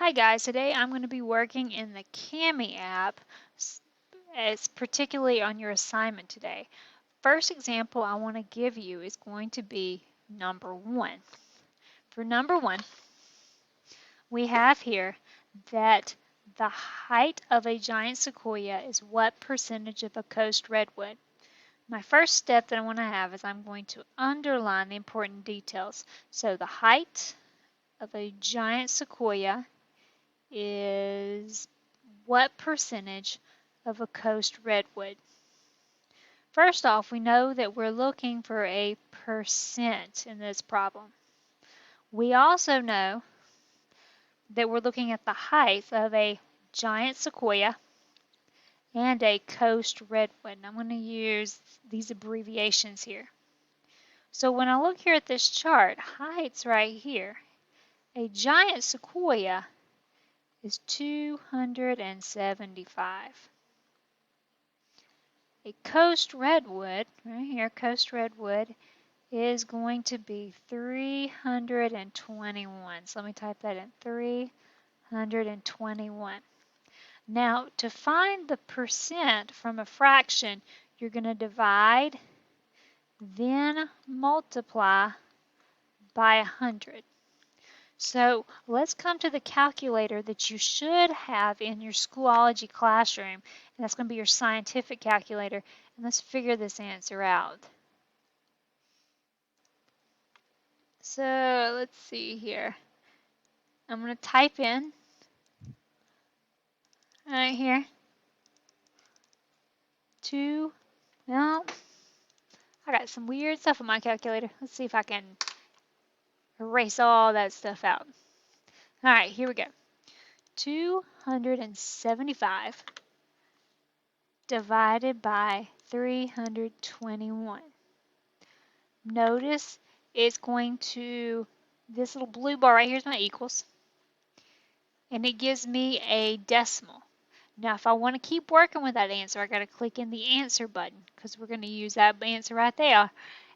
Hi guys, today I'm going to be working in the Cami app, as particularly on your assignment today. First example I want to give you is going to be number 1. For number 1, we have here that the height of a giant sequoia is what percentage of a coast redwood? My first step that I want to have is I'm going to underline the important details. So the height of a giant sequoia is what percentage of a coast redwood? First off, we know that we're looking for a percent in this problem. We also know that we're looking at the height of a giant sequoia and a coast redwood. And I'm going to use these abbreviations here. So when I look here at this chart, height's right here. A giant sequoia is 275. A coast redwood, right here, coast redwood, is going to be 321. So let me type that in, 321. Now, to find the percent from a fraction, you're going to divide, then multiply by 100. So let's come to the calculator that you should have in your Schoology classroom, and that's going to be your scientific calculator, and let's figure this answer out. So let's see here. I'm going to type in right here 2, no, I got some weird stuff on my calculator. Let's see if I can erase all that stuff out. All right, here we go. 275 divided by 321. Notice it's going to, this little blue bar right here is my equals, and it gives me a decimal. Now if I want to keep working with that answer, I got to click in the answer button because we're going to use that answer right there,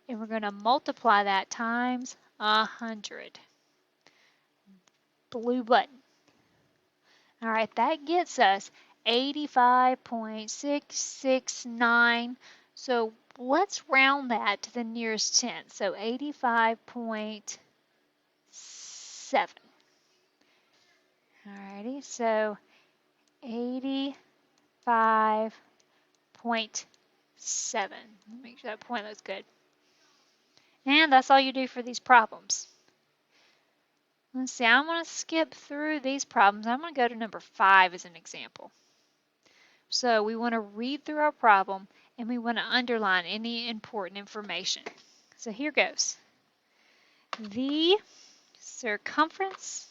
and we're going to multiply that times 100. Blue button. All right, that gets us 85.669. So let's round that to the nearest 10. So 85.7. Alrighty, so 85.7. Make sure that point looks good. And that's all you do for these problems. Let's see, I'm going to skip through these problems. I'm going to go to number 5 as an example. So we want to read through our problem and we want to underline any important information. So here goes. The circumference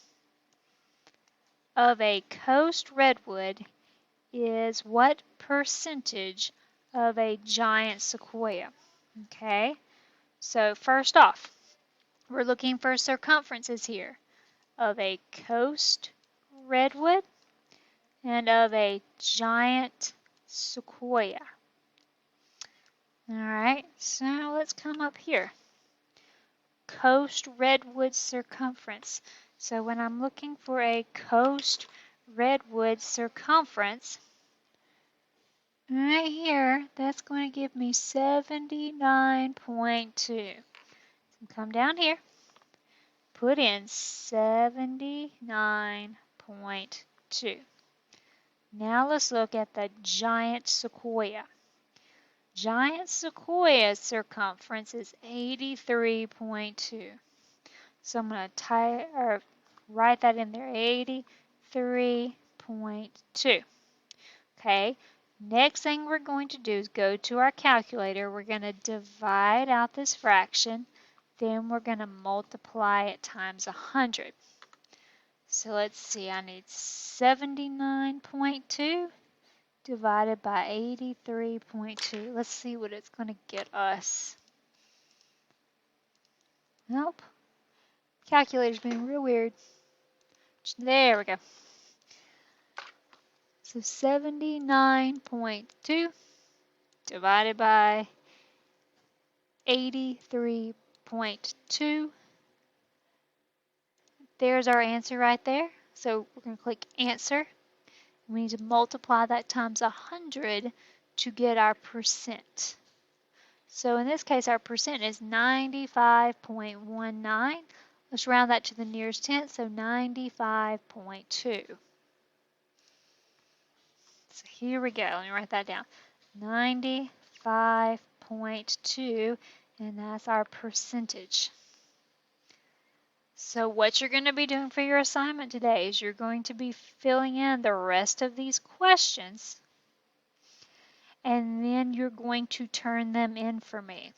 of a coast redwood is what percentage of a giant sequoia? Okay, so first off, we're looking for circumferences here of a coast redwood and of a giant sequoia. Alright, so let's come up here. Coast redwood circumference. So when I'm looking for a coast redwood circumference, right here, that's going to give me 79.2. So come down here, put in 79.2. Now let's look at the giant sequoia. Giant sequoia's circumference is 83.2. So I'm going to write that in there, 83.2. Okay, next thing we're going to do is go to our calculator. We're going to divide out this fraction. Then we're going to multiply it times 100. So let's see, I need 79.2 divided by 83.2. Let's see what it's going to get us. Nope. Calculator's being real weird. There we go. So 79.2 divided by 83.2. There's our answer right there. So we're going to click answer. We need to multiply that times 100 to get our percent. So in this case, our percent is 95.19. Let's round that to the nearest tenth, so 95.2. So here we go. Let me write that down. 95.2, and that's our percentage. So what you're going to be doing for your assignment today is you're going to be filling in the rest of these questions, and then you're going to turn them in for me.